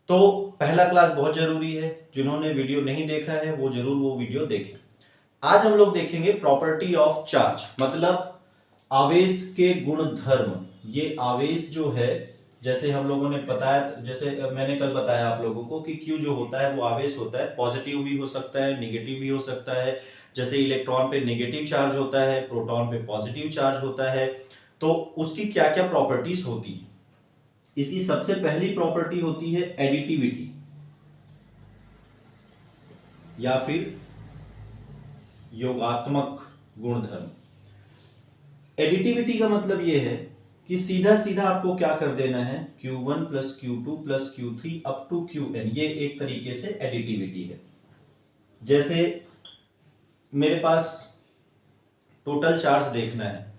तो पहला क्लास बहुत जरूरी है, जिन्होंने वीडियो नहीं देखा है वो जरूर वो वीडियो देखें। आज हम लोग देखेंगे प्रॉपर्टी ऑफ चार्ज, मतलब आवेश के गुण धर्म। ये आवेश जो है, जैसे हम लोगों ने बताया, जैसे मैंने कल बताया आप लोगों को कि Q जो होता है वो आवेश होता है, पॉजिटिव भी हो सकता है, निगेटिव भी हो सकता है। जैसे इलेक्ट्रॉन पे नेगेटिव चार्ज होता है, प्रोटॉन पे पॉजिटिव चार्ज होता है। तो उसकी क्या क्या प्रॉपर्टीज होती है। इसकी सबसे पहली प्रॉपर्टी होती है एडिटिविटी या फिर योगात्मक गुणधर्म। एडिटिविटी का मतलब यह है कि सीधा सीधा आपको क्या कर देना है, Q1 plus Q2 plus Q3 up to Qn, ये एक तरीके से एडिटिविटी है। जैसे मेरे पास टोटल चार्ज देखना है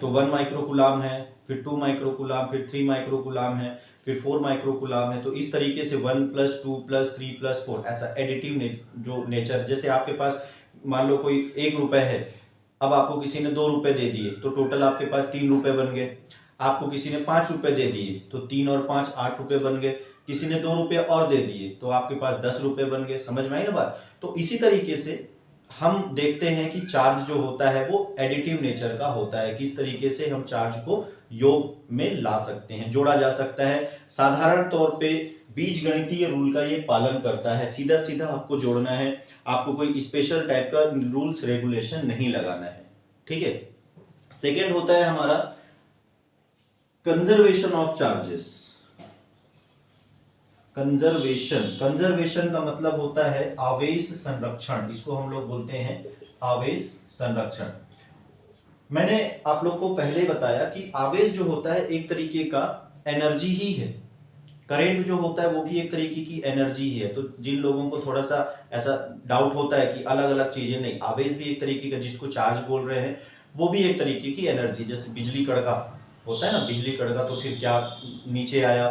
तो 1 माइक्रोकुलाम है, फिर 2 माइक्रोकुलाम, फिर 3 माइक्रोकुलाम है, फिर 4 माइक्रोकुलाम है। तो इस तरीके से 1 प्लस 2 प्लस 3 प्लस 4, ऐसा एडिटिव जो नेचर। जैसे आपके पास मान लो कोई 1 रुपए है, अब आपको किसी ने 2 रुपए दे दिए तो टोटल आपके पास 3 रुपए बन गए। आपको किसी ने 5 रुपए दे दिए तो 3 और 5 8 रुपए बन गए। किसी ने 2 रुपए और दे दिए तो आपके पास 10 रुपए बन गए। समझ में आई ना बात। तो इसी तरीके से हम देखते हैं कि चार्ज जो होता है वो एडिटिव नेचर का होता है। किस तरीके से हम चार्ज को योग में ला सकते हैं, जोड़ा जा सकता है। साधारण तौर पे बीज गणितीय रूल का ये पालन करता है, सीधा सीधा आपको जोड़ना है, आपको कोई स्पेशल टाइप का रूल्स रेगुलेशन नहीं लगाना है। ठीक है। सेकेंड होता है हमारा कंजर्वेशन ऑफ चार्जेस। कंजर्वेशन का मतलब होता है आवेश संरक्षण, इसको हम लोग बोलते हैं आवेश संरक्षण। मैंने आप लोग को पहले बताया कि आवेश जो होता है एक तरीके का एनर्जी ही है। करेंट जो होता है वो भी एक तरीके की एनर्जी ही है। तो जिन लोगों को थोड़ा सा ऐसा डाउट होता है कि अलग अलग चीजें, नहीं, आवेश भी एक तरीके का, जिसको चार्ज बोल रहे हैं वो भी एक तरीके की एनर्जी। जैसे बिजली कड़का होता है ना, बिजली कड़का तो फिर क्या नीचे आया,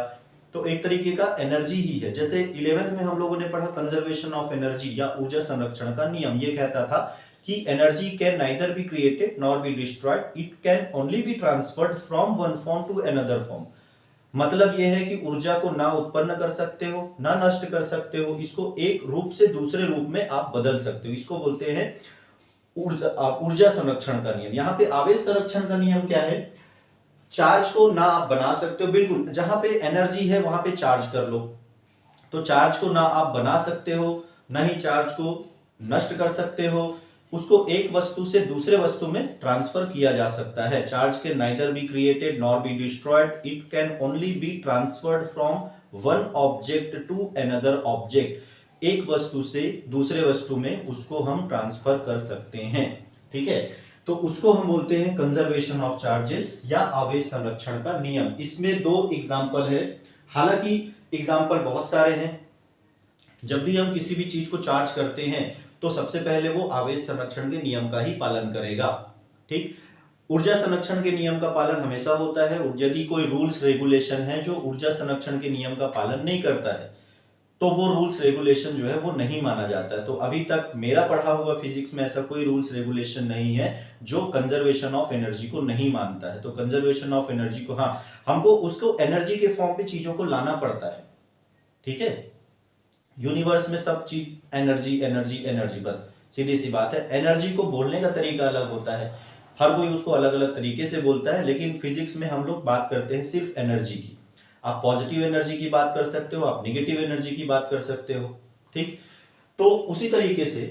तो एक तरीके का एनर्जी ही है। जैसे 11th में हम लोगों ने पढ़ा कंजर्वेशन ऑफ एनर्जी या ऊर्जा संरक्षण का नियम। ये कहता था कि energy can neither be created nor be destroyed, it can only be transferred from one form to another form. मतलब यह है कि ऊर्जा को ना उत्पन्न कर सकते हो ना नष्ट कर सकते हो, इसको एक रूप से दूसरे रूप में आप बदल सकते हो। इसको बोलते हैं ऊर्जा संरक्षण का नियम। यहाँ पे आवेश संरक्षण का नियम क्या है, चार्ज को ना आप बना सकते हो, बिल्कुल जहां पे एनर्जी है वहां पे चार्ज कर लो। तो चार्ज को ना आप बना सकते हो ना ही चार्ज को नष्ट कर सकते हो, उसको एक वस्तु से दूसरे वस्तु में ट्रांसफर किया जा सकता है। Charge can neither be created nor be destroyed, it can only be transferred from one object to another object. एक वस्तु से दूसरे वस्तु में उसको हम ट्रांसफर कर सकते हैं। ठीक है। तो उसको हम बोलते हैं कंजर्वेशन ऑफ चार्जेस या आवेश संरक्षण का नियम। इसमें 2 एग्जाम्पल है, हालांकि एग्जाम्पल बहुत सारे हैं। जब भी हम किसी भी चीज को चार्ज करते हैं तो सबसे पहले वो आवेश संरक्षण के नियम का ही पालन करेगा। ठीक। ऊर्जा संरक्षण के नियम का पालन हमेशा होता है। यदि कोई रूल्स रेगुलेशन है जो ऊर्जा संरक्षण के नियम का पालन नहीं करता है तो वो रूल्स रेगुलेशन जो है वो नहीं माना जाता है। तो अभी तक मेरा पढ़ा हुआ फिजिक्स में ऐसा कोई रूल्स रेगुलेशन नहीं है जो कंजर्वेशन ऑफ एनर्जी को नहीं मानता है। तो कंजर्वेशन ऑफ एनर्जी को, हाँ, हमको उसको एनर्जी के फॉर्म पे चीजों को लाना पड़ता है। ठीक है। यूनिवर्स में सब चीज एनर्जी एनर्जी एनर्जी, बस सीधी सी बात है। एनर्जी को बोलने का तरीका अलग होता है, हर कोई उसको अलग अलग तरीके से बोलता है, लेकिन फिजिक्स में हम लोग बात करते हैं सिर्फ एनर्जी की। आप पॉजिटिव एनर्जी की बात कर सकते हो, आप निगेटिव एनर्जी की बात कर सकते हो। ठीक। तो उसी तरीके से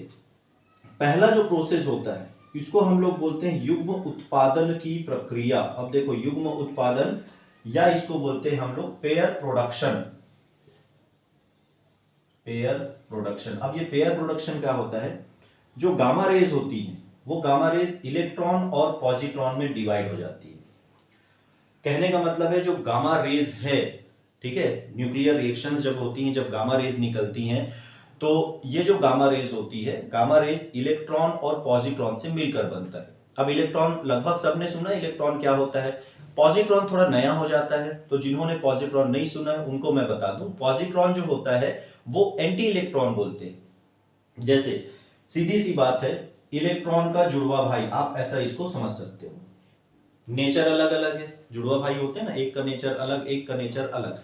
पहला जो प्रोसेस होता है इसको हम लोग बोलते हैं युग्म उत्पादन की प्रक्रिया। अब देखो, युग्म उत्पादन या इसको बोलते हैं हम लोग पेयर प्रोडक्शन। Pair production. अब ये पेयर प्रोडक्शन क्या होता है, जो गामा रेज होती है वो गामा रेज इलेक्ट्रॉन और पॉजिट्रॉन में डिवाइड हो जाती है। कहने का मतलब है जो गामा रेज है, ठीक है, न्यूक्लियर रिएक्शंस जब होती हैं, जब गामा रेज निकलती हैं, तो ये जो गामा रेज होती है, गामा रेज इलेक्ट्रॉन और पॉजिट्रॉन से मिलकर बनता है। अब इलेक्ट्रॉन लगभग सबने सुना है इलेक्ट्रॉन क्या होता है। पॉजिट्रॉन थोड़ा नया हो जाता है, तो जिन्होंने पॉजिट्रॉन नहीं सुना है उनको मैं बता दूं, पॉजिट्रॉन जो होता है वो एंटी इलेक्ट्रॉन बोलते हैं। जैसे सीधी सी बात है, इलेक्ट्रॉन का जुड़वा भाई, आप ऐसा इसको समझ सकते हो। नेचर अलग अलग है, जुड़वा भाई होते हैं ना, एक का नेचर अलग एक का नेचर अलग।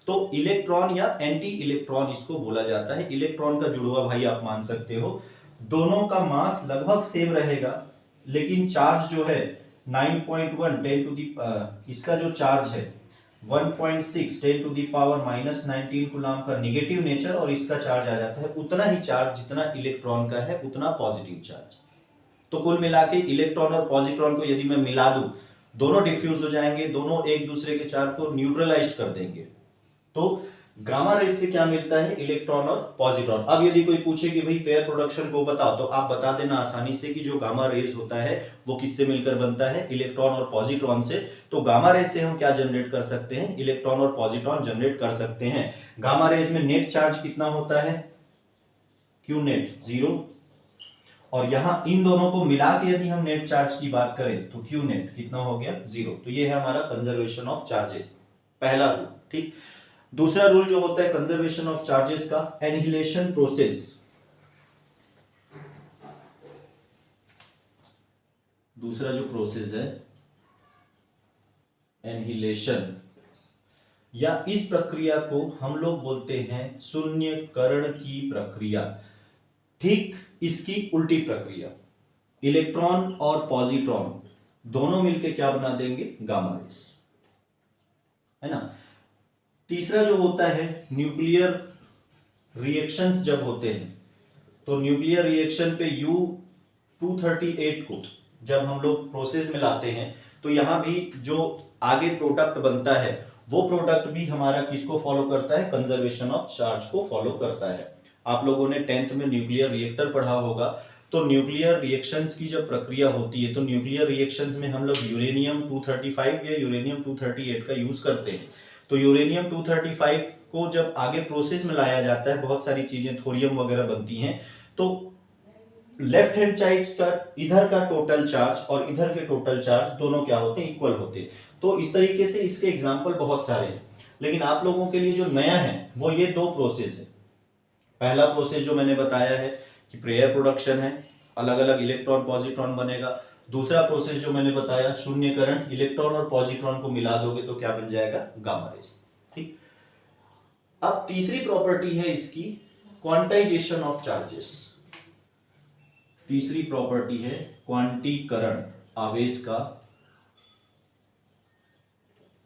तो इलेक्ट्रॉन या एंटी इलेक्ट्रॉन इसको बोला जाता है। इलेक्ट्रॉन का जुड़वा भाई आप मान सकते हो, दोनों का मास लगभग सेम रहेगा, लेकिन चार्ज जो है 9.1 10 टू दी इसका जो चार्ज है 1.6 10 to the power minus 19 coulomb का निगेटिव नेचर, और इसका चार्ज आ जाता है उतना ही चार्ज जितना इलेक्ट्रॉन का है, उतना पॉजिटिव चार्ज। तो कुल मिला के इलेक्ट्रॉन और पॉजिट्रॉन को यदि मैं मिला दूं, दोनों डिफ्यूज हो जाएंगे, दोनों एक दूसरे के चार्ज को न्यूट्रलाइज कर देंगे। तो गामा रेज से क्या मिलता है, इलेक्ट्रॉन और पॉजिट्रॉन। अब यदि कोई पूछे कि भाई पेयर प्रोडक्शन को बताओ, तो आप बता देना आसानी से कि जो गामा रेज होता है वो किससे मिलकर बनता है, इलेक्ट्रॉन और पॉजिट्रॉन से। तो गामा रेज से हम क्या जनरेट कर सकते हैं, इलेक्ट्रॉन और पॉजिट्रॉन जनरेट कर सकते हैं। गामा रेज में नेट चार्ज कितना होता है, क्यू नेट 0, और यहां इन दोनों को मिला के यदि हम नेट चार्ज की बात करें तो क्यू नेट कितना हो गया, 0। तो ये है हमारा कंजर्वेशन ऑफ चार्जेस, पहला रूल। ठीक, दूसरा रूल जो होता है कंजर्वेशन ऑफ चार्जेस का, एनिहिलेशन प्रोसेस। दूसरा जो प्रोसेस है एनिहिलेशन, या इस प्रक्रिया को हम लोग बोलते हैं शून्यकरण की प्रक्रिया। ठीक इसकी उल्टी प्रक्रिया, इलेक्ट्रॉन और पॉजिट्रॉन दोनों मिलकर क्या बना देंगे, गामा रेज, है ना। तीसरा जो होता है न्यूक्लियर रिएक्शंस जब होते हैं, तो न्यूक्लियर रिएक्शन पे U-238 को जब हम लोग प्रोसेस में लाते हैं, तो यहां भी जो आगे प्रोडक्ट बनता है वो प्रोडक्ट भी हमारा किसको फॉलो करता है, कंजर्वेशन ऑफ चार्ज को फॉलो करता है। आप लोगों ने 10th में न्यूक्लियर रिएक्टर पढ़ा होगा। तो न्यूक्लियर रिएक्शंस की जब प्रक्रिया होती है, तो न्यूक्लियर रिएक्शंस में हम लोग यूरेनियम 235 या यूरेनियम 238 का यूज करते हैं। तो यूरेनियम 235 को जब आगे प्रोसेस में लाया जाता है, बहुत सारी चीजें थोरियम वगैरह बनती हैं, तो लेफ्ट हैंड साइड का इधर का टोटल चार्ज और इधर के टोटल चार्ज दोनों क्या होते हैं, इक्वल होते हैं। तो इस तरीके से इसके एग्जांपल बहुत सारे हैं, लेकिन आप लोगों के लिए जो नया है वो ये दो प्रोसेस है। पहला प्रोसेस जो मैंने बताया है कि पेयर प्रोडक्शन है, अलग अलग इलेक्ट्रॉन पॉजिट्रॉन बनेगा। दूसरा प्रोसेस जो मैंने बताया शून्यकरण, इलेक्ट्रॉन और पॉजिट्रॉन को मिला दोगे तो क्या बन जाएगा, गामा रेज। ठीक, अब तीसरी प्रॉपर्टी है इसकी क्वांटाइजेशन ऑफ चार्जेस। तीसरी प्रॉपर्टी है क्वांटीकरण, आवेश का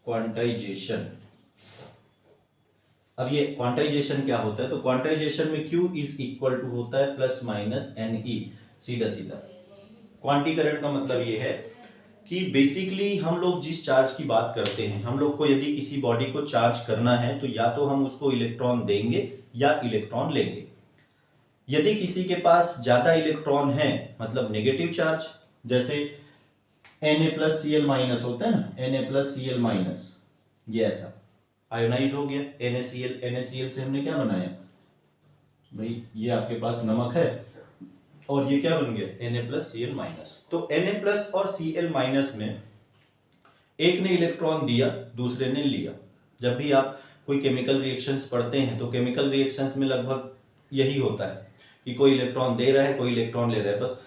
क्वांटाइजेशन। अब ये क्वांटाइजेशन क्या होता है, तो क्वांटाइजेशन में Q इज इक्वल टू होता है प्लस माइनस NE, सीधा सीधा। क्वांटीकरण का मतलब ये है कि बेसिकली हम लोग जिस चार्ज की बात करते हैं, हम लोग को यदि किसी बॉडी को चार्ज करना है तो या तो हम उसको इलेक्ट्रॉन देंगे या इलेक्ट्रॉन लेंगे। यदि किसी के पास ज्यादा इलेक्ट्रॉन है, मतलब नेगेटिव चार्ज, जैसे Na+Cl- होता है ना, Na+Cl-, ये ऐसा आयोनाइज्ड हो गया। NaCl से हमने क्या बनाया भाई, ये आपके पास नमक है और ये क्या बन गया, Na+Cl-। तो Na+ और Cl- में एक ने इलेक्ट्रॉन दिया, दूसरे ने लिया। जब भी आप कोई केमिकल रिएक्शंस पढ़ते हैं तो केमिकल रिएक्शंस में लगभग यही होता है कि कोई इलेक्ट्रॉन दे रहा है, कोई इलेक्ट्रॉन ले रहा है। बस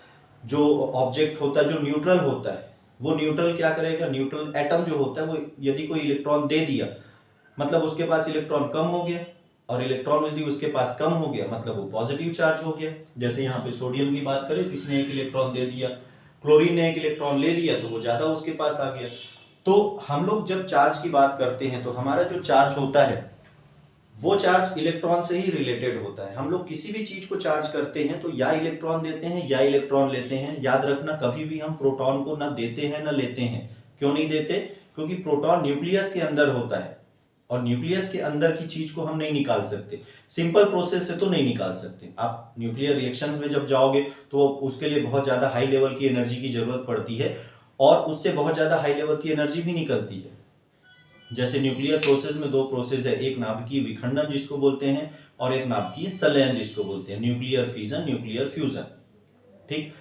जो ऑब्जेक्ट होता है, जो न्यूट्रल होता है, वो न्यूट्रल क्या करेगा, न्यूट्रल एटम जो होता है वो यदि कोई इलेक्ट्रॉन दे दिया मतलब उसके पास इलेक्ट्रॉन कम हो गया, और इलेक्ट्रॉन यदि उसके पास कम हो गया मतलब वो पॉजिटिव चार्ज हो गया। जैसे यहाँ पे सोडियम की बात करें, इसने एक इलेक्ट्रॉन दे दिया, क्लोरीन ने एक इलेक्ट्रॉन ले लिया तो वो ज्यादा उसके पास आ गया। तो हम लोग जब चार्ज की बात करते हैं तो हमारा जो चार्ज होता है वो चार्ज इलेक्ट्रॉन से ही रिलेटेड होता है। हम लोग किसी भी चीज को चार्ज करते हैं तो या इलेक्ट्रॉन देते हैं या इलेक्ट्रॉन लेते हैं। याद रखना, कभी भी हम प्रोटॉन को ना देते हैं ना लेते हैं। क्यों नहीं देते, क्योंकि प्रोटॉन न्यूक्लियस के अंदर होता है और न्यूक्लियस के अंदर की चीज को हम नहीं निकाल सकते, सिंपल प्रोसेस से तो नहीं निकाल सकते। आप न्यूक्लियर रिएक्शंस में जब जाओगे तो उसके लिए बहुत ज्यादा हाई लेवल की एनर्जी की जरूरत पड़ती है और उससे बहुत ज्यादा हाई लेवल की एनर्जी भी निकलती है। जैसे न्यूक्लियर प्रोसेस में दो प्रोसेस है, एक नाभिकीय विखंडन जिसको बोलते हैं और एक नाभिकीय संलयन जिसको बोलते हैं, न्यूक्लियर फिजन, न्यूक्लियर फ्यूजन। ठीक,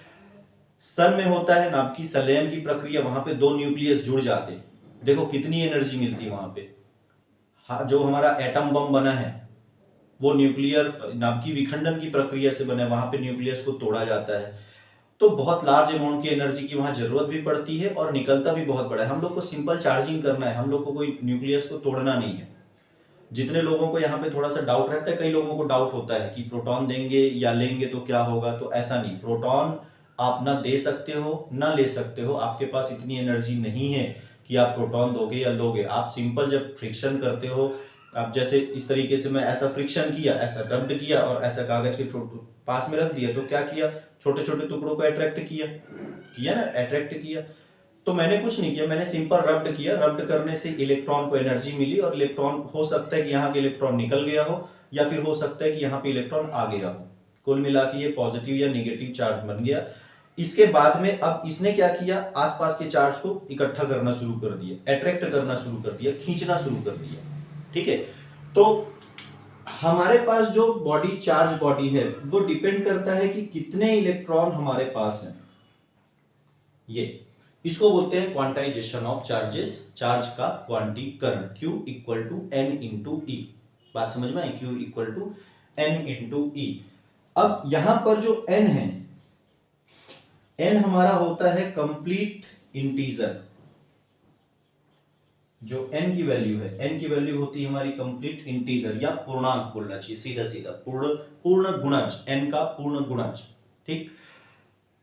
सन में होता है नाभिकीय संलयन की प्रक्रिया, वहां पे दो न्यूक्लियस जुड़ जाते हैं। देखो कितनी एनर्जी मिलती है वहां पे। जो हमारा एटम बम बना है वो न्यूक्लियर नाभिकीय विखंडन की प्रक्रिया से बना है, वहां पे न्यूक्लियस को तोड़ा जाता है। तो बहुत लार्ज अमाउंट की एनर्जी की वहां जरूरत भी पड़ती है और निकलता भी बहुत बड़ा है। हम लोग को सिंपल चार्जिंग करना है, हम लोग को कोई न्यूक्लियस को तोड़ना नहीं है। जितने लोगों को यहाँ पे थोड़ा सा डाउट रहता है, कई लोगों को डाउट होता है कि प्रोटॉन देंगे या लेंगे तो क्या होगा, तो ऐसा नहीं, प्रोटॉन आप ना दे सकते हो ना ले सकते हो, आपके पास इतनी एनर्जी नहीं है कि आप प्रोटॉन दोगे या लोगे। आप सिंपल जब फ्रिक्शन करते हो, आप जैसे इस तरीके से मैं ऐसा फ्रिक्शन किया, ऐसा रब्ड किया और ऐसा कागज के पास में रख दिया, तो क्या किया, छोटे छोटे टुकड़ों को अट्रैक्ट किया, किया ना, अट्रैक्ट किया। तो मैंने कुछ नहीं किया, मैंने सिंपल रब्ड किया, रब्ड करने से इलेक्ट्रॉन को एनर्जी मिली और इलेक्ट्रॉन हो सकता है कि यहाँ के इलेक्ट्रॉन निकल गया हो या फिर हो सकता है कि यहाँ पे इलेक्ट्रॉन आ गया हो। कुल मिला के ये पॉजिटिव या नेगेटिव चार्ज बन गया। इसके बाद में अब इसने क्या किया, आसपास के चार्ज को इकट्ठा करना शुरू कर दिया, अट्रैक्ट करना शुरू कर दिया, खींचना शुरू कर दिया। ठीक है, तो हमारे पास जो बॉडी, चार्ज बॉडी है, वो डिपेंड करता है कि कितने इलेक्ट्रॉन हमारे पास हैं। ये इसको बोलते हैं क्वांटाइजेशन ऑफ चार्जेस, चार्ज का क्वांटीकरण। Q equal to N into E. बात समझ में आई, Q equal to N into E. अब यहां पर जो n है, n हमारा होता है कंप्लीट इंटीजर। जो n की वैल्यू है, n की वैल्यू होती है हमारी कंप्लीट इंटीजर या पूर्णांक बोलना चाहिए, सीधा सीधा पूर्ण गुणज, n का पूर्ण गुणज। ठीक,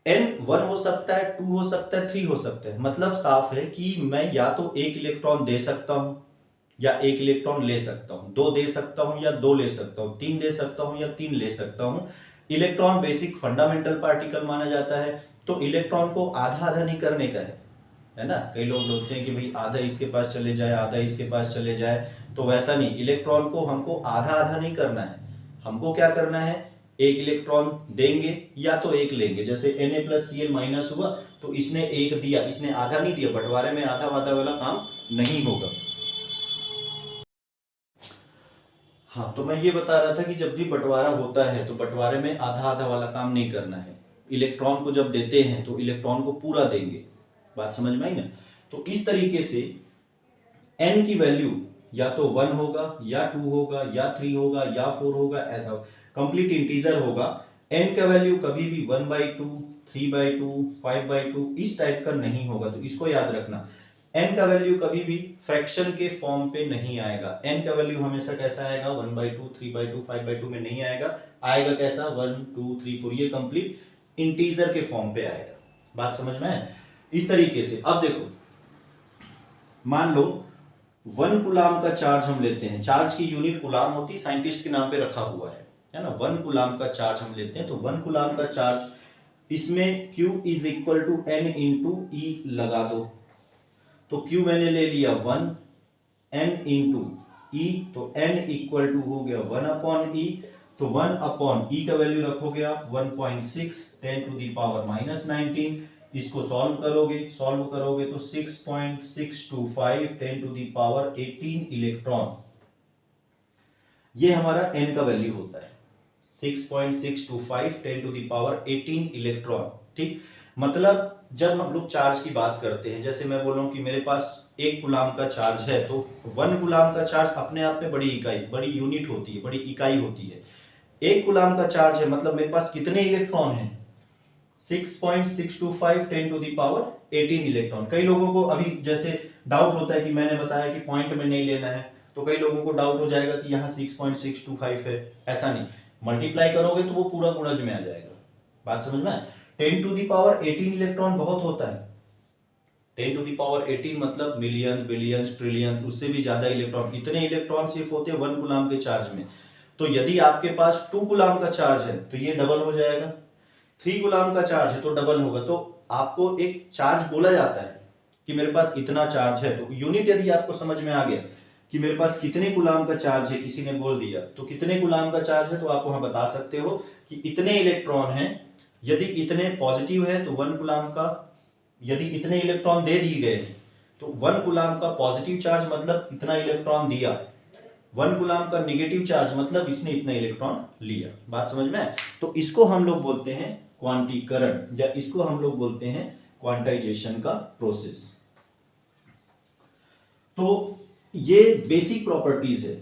n 1 हो सकता है, 2 हो सकता है, 3 हो सकता है। मतलब साफ है कि मैं या तो एक इलेक्ट्रॉन दे सकता हूं या एक इलेक्ट्रॉन ले सकता हूं, 2 दे सकता हूं या 2 ले सकता हूं, 3 दे सकता हूं या 3 ले सकता हूं। इलेक्ट्रॉन बेसिक फंडामेंटल पार्टिकल माना जाता है, तो इलेक्ट्रॉन को आधा आधा नहीं करने का है ना। कई लोग बोलते हैं कि भाई आधा इसके पास चले जाए, आधा इसके पास चले जाए, तो वैसा नहीं, इलेक्ट्रॉन को हमको आधा आधा नहीं करना है। हमको क्या करना है, एक इलेक्ट्रॉन देंगे या तो एक लेंगे। जैसे Na+Cl माइनस हुआ तो इसने एक दिया, इसने आधा नहीं दिया, बंटवारे में आधा आधा वाला काम नहीं होगा। हाँ, तो मैं ये बता रहा था कि जब भी बंटवारा होता है तो बंटवारे में आधा आधा वाला काम नहीं करना है। इलेक्ट्रॉन को जब देते हैं तो इलेक्ट्रॉन को पूरा देंगे। बात समझ में आई ना। तो इस तरीके से n की वैल्यू या तो 1 होगा या 2 होगा या 3 होगा या 4 होगा, ऐसा कंप्लीट इंटीजर होगा। n का वैल्यू कभी भी 1/2, 3/2, 5/2 इस टाइप का नहीं होगा, तो इसको याद रखना। n का वैल्यू कभी भी फ्रैक्शन के फॉर्म पे नहीं आएगा। n का वैल्यू हमेशा कैसा आएगा, 1/2, 3/2, 5/2 में नहीं आएगा। आएगा कैसा, 1, 2, 3, 4, ये कंप्लीट इंटीजर के फॉर्म पे आएगा। बात समझ में है। इस तरीके से अब देखो, मान लो 1 कूलाम का चार्ज हम लेते हैं, चार्ज की यूनिट कूलाम होती है, साइंटिस्ट के नाम पे रखा हुआ है ना। 1 कूलाम का चार्ज हम लेते हैं, तो 1 कूलाम का चार्ज, इसमें Q is equal to N into E लगा दो। तो Q मैंने ले लिया 1, n इंटू ई, तो n इक्वल टू हो गया 1/e। तो 1/e का वैल्यू रखोगे आप 1.6 10⁻⁻19। इसको सॉल्व करोगे तो 6.625 10⁻18 इलेक्ट्रॉन, ये हमारा n का वैल्यू होता है, 6.625 10⁻18 इलेक्ट्रॉन। ठीक, मतलब जब हम लोग चार्ज की बात करते हैं, जैसे मैं बोल रहा हूं कि मेरे पास 1 कूलाम का चार्ज है, तो 1 कूलाम का चार्ज अपने आप में बड़ी इकाई, बड़ी यूनिट होती है, बड़ी इकाई होती है। 1 कूलाम का चार्ज है, मतलब मेरे पास कितने इलेक्ट्रॉन हैं, 6.625 10⁻18 इलेक्ट्रॉन। कई लोगों को अभी जैसे डाउट होता है कि मैंने बताया कि पॉइंट में नहीं लेना है, तो कई लोगों को डाउट हो जाएगा कि यहाँ 6.625 है, ऐसा नहीं, मल्टीप्लाई करोगे तो वो पूरा गुणज में आ जाएगा। बात समझ में, 10⁻18 इलेक्ट्रॉन बहुत होता है। 10⁻18 मतलब मिलियंस, बिलियंस, ट्रिलियंस, उससे भी ज्यादा इलेक्ट्रॉन। इतने इलेक्ट्रॉन सिर्फ होते हैं 1 कूलाम के चार्ज में। तो यदि आपके पास 2 कूलाम का चार्ज है तो ये डबल हो जाएगा, 3 कूलाम का चार्ज है तो डबल होगा। तो आपको एक चार्ज बोला जाता है कि मेरे पास इतना चार्ज है, तो यूनिट यदि आपको समझ में आ गया कि मेरे पास कितने कूलाम का चार्ज है, किसी ने बोल दिया तो कितने कूलाम का चार्ज है, तो आप वहां बता सकते हो कि इतने इलेक्ट्रॉन हैं। यदि इतने पॉजिटिव है तो 1 कूलाम का, यदि इतने इलेक्ट्रॉन दे दिए गए तो 1 कूलाम का पॉजिटिव चार्ज मतलब इतना इलेक्ट्रॉन दिया, 1 कूलाम का नेगेटिव चार्ज मतलब इसने इतना इलेक्ट्रॉन लिया। बात समझ में है। तो इसको हम लोग बोलते हैं क्वांटीकरण, या इसको हम लोग बोलते हैं क्वांटाइजेशन का प्रोसेस। तो ये बेसिक प्रॉपर्टीज है।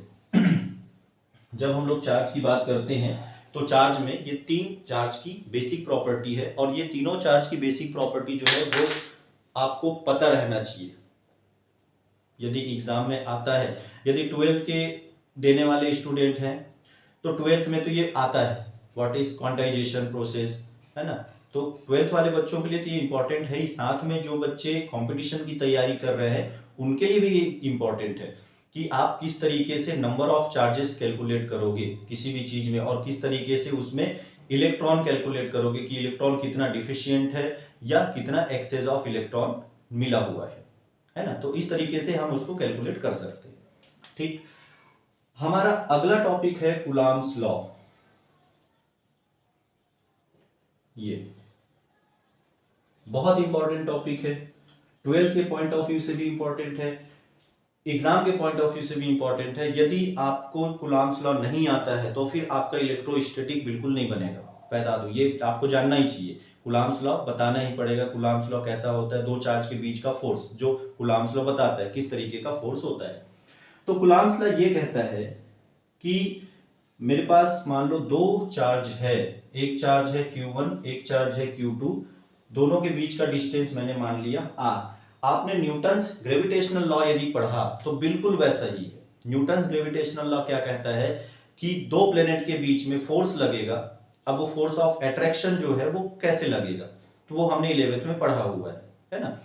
जब हम लोग चार्ज की बात करते हैं तो चार्ज में ये 3 चार्ज की बेसिक प्रॉपर्टी है, और ये तीनों चार्ज की बेसिक प्रॉपर्टी जो है वो आपको पता रहना चाहिए। यदि एग्जाम में आता है, यदि 12th के देने वाले स्टूडेंट हैं तो ट्वेल्थ में तो ये आता है, व्हाट इज क्वांटाइजेशन प्रोसेस, है ना। तो ट्वेल्थ वाले बच्चों के लिए तो ये इंपॉर्टेंट है ही, साथ में जो बच्चे कंपटीशन की तैयारी कर रहे हैं उनके लिए भी ये इंपॉर्टेंट है कि आप किस तरीके से नंबर ऑफ चार्जेस कैलकुलेट करोगे किसी भी चीज में, और किस तरीके से उसमें इलेक्ट्रॉन कैलकुलेट करोगे कि इलेक्ट्रॉन कितना डिफिशियंट है या कितना एक्सेस ऑफ इलेक्ट्रॉन मिला हुआ है ना। तो इस तरीके से हम उसको कैलकुलेट कर सकते हैं। ठीक, हमारा अगला टॉपिक है कूलाम्स लॉ। ये बहुत इंपॉर्टेंट टॉपिक है, ट्वेल्थ के पॉइंट ऑफ व्यू से भी इंपॉर्टेंट है, एग्जाम के पॉइंट ऑफ व्यू से भी इंपॉर्टेंट है। यदि आपको कूलाम्स लॉ नहीं आता है तो फिर आपका इलेक्ट्रोस्टैटिक बिल्कुल नहीं बनेगा, बता दो, ये आपको जानना ही चाहिए। कूलाम्स लॉ बताना ही पड़ेगा। कूलाम्स लॉ कैसा होता है, दो चार्ज के बीच का फोर्स, जो कूलाम्स लॉ बताता है किस तरीके का फोर्स होता है। तो कूलाम्स लॉ ये कहता है कि मेरे पास मान लो दो चार्ज है, एक चार्ज है Q1, एक चार्ज है Q2, दोनों के बीच का डिस्टेंस मैंने मान लिया r। आपने न्यूटन्स ग्रेविटेशनल लॉ यदि पढ़ा तो बिल्कुल वैसा ही है। न्यूटन्स ग्रेविटेशनल लॉ क्या कहता है कि दो प्लेनेट के बीच में फोर्स लगेगा। अब वो फोर्स ऑफ अट्रैक्शन जो है वो कैसे लगेगा, तो वो हमने 11th में पढ़ा हुआ है ना।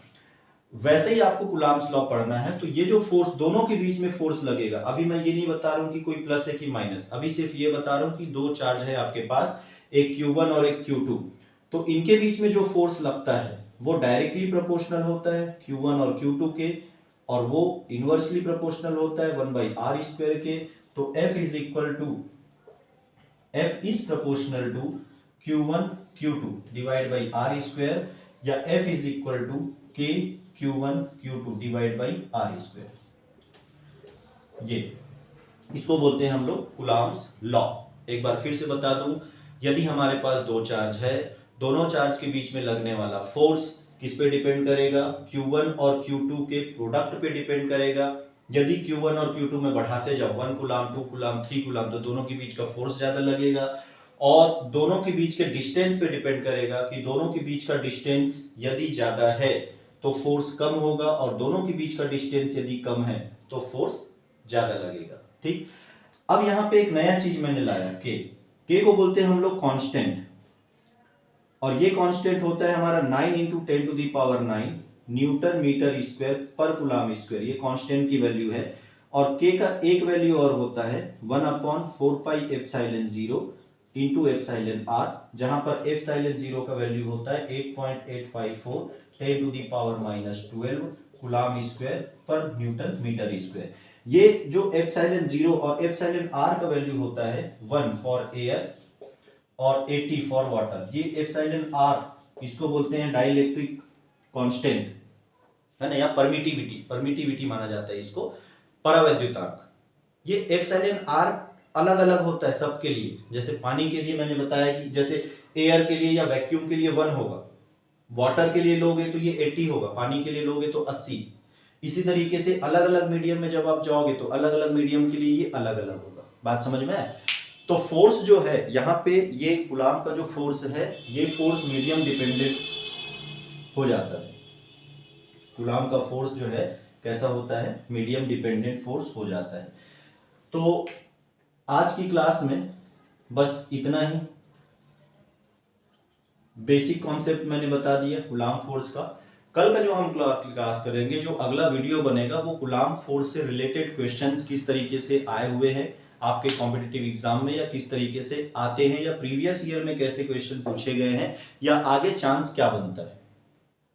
वैसे ही आपको कूलाम्स लॉ पढ़ना है। तो ये जो फोर्स दोनों के बीच में फोर्स लगेगा, अभी मैं ये नहीं बता रहा हूं कि कोई प्लस है कि माइनस, अभी सिर्फ ये बता रहा हूं कि दो चार्ज है आपके पास, एक Q1 और एक Q2, तो इनके बीच में जो फोर्स लगता है वो डायरेक्टली प्रोपोर्शनल होता है Q1 और Q2 के, और वो इनवर्सली प्रोपोर्शनल होता है 1/r² के। तो F is proportional to Q1 Q2 divide by r², या F is equal to K Q1 Q2 divide by r²। ये इसको बोलते हैं हम लोग कूलाम्स लॉ। एक बार फिर से बता दूं, यदि हमारे पास दो चार्ज है, दोनों चार्ज के बीच में लगने वाला फोर्स किस पे डिपेंड करेगा, Q1 और Q2 के प्रोडक्ट पे डिपेंड करेगा। यदि Q1 और Q2 में बढ़ाते जाओ 1 कूलाम 2 कूलाम 3 कूलाम, तो दोनों के बीच का फोर्स ज्यादा लगेगा। और दोनों के बीच के डिस्टेंस पे डिपेंड करेगा कि दोनों के बीच का डिस्टेंस यदि ज्यादा है तो फोर्स कम होगा, और दोनों के बीच का डिस्टेंस यदि कम है तो फोर्स ज्यादा लगेगा। ठीक, अब यहां पे एक नया चीज मैंने लाया, के को बोलते हैं हम लोग कांस्टेंट, और ये कांस्टेंट होता है हमारा 9 × 10⁹ न्यूटन मीटर स्क्वायर पर कूलाम स्क्वायर, ये कांस्टेंट की वैल्यू है। और के का एक वैल्यू और होता है 1/4πε0 इंटू एप्सिलॉन r, जहां पर एप्सिलॉन 0 का वैल्यू होता है 8.854 10⁻⁻12 कूलाम स्क्वायर पर न्यूटन मीटर स्क्वायर। ये जो एप्सिलॉन 0 और एप्सिलॉन r का वैल्यू होता है 1 फॉर एयर और 80 फॉर वाटर। ये एप्सिलॉन r इसको बोलते हैं डाइलेक्ट्रिक कांस्टेंट, है ना, या परमिटिविटी माना जाता है इसको, परावैद्युतांक। ये एप्सिलॉन r अलग अलग होता है सबके लिए। जैसे पानी के लिए मैंने बताया कि जैसे एयर के लिए या वैक्यूम के लिए 1 होगा, वाटर के लिए लोगे तो ये 80 होगा, पानी के लिए लोगे तो 80। इसी तरीके से अलग अलग मीडियम में जब आप जाओगे तो अलग अलग मीडियम के लिए ये अलग अलग होगा। बात समझ में आए? तो फोर्स जो है यहाँ पे, ये कूलाम का जो फोर्स है, ये फोर्स मीडियम डिपेंडेंट हो जाता है। कूलाम का फोर्स जो है कैसा होता है, मीडियम डिपेंडेंट फोर्स हो जाता है। तो आज की क्लास में बस इतना ही, बेसिक कॉन्सेप्ट मैंने बता दिया कूलाम फोर्स का। कल का जो हम क्लास करेंगे, जो अगला वीडियो बनेगा, वो कूलाम फोर्स से रिलेटेड क्वेश्चंस किस तरीके से आए हुए हैं आपके कॉम्पिटिटिव एग्जाम में, या किस तरीके से आते हैं, या प्रीवियस ईयर में कैसे क्वेश्चन पूछे गए हैं, या आगे चांस क्या बनता है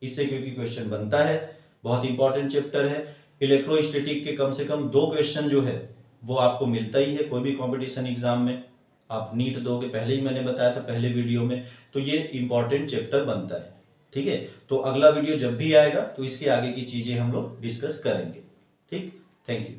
इससे, क्योंकि क्वेश्चन बनता है, बहुत इंपॉर्टेंट चैप्टर है। इलेक्ट्रोस्टैटिक के कम से कम 2 क्वेश्चन जो है वो आपको मिलता ही है कोई भी कंपटीशन एग्जाम में। आप नीट दोगे, पहले ही मैंने बताया था पहले वीडियो में, तो ये इंपॉर्टेंट चैप्टर बनता है। ठीक है, तो अगला वीडियो जब भी आएगा तो इसके आगे की चीजें हम लोग डिस्कस करेंगे। ठीक, थैंक यू।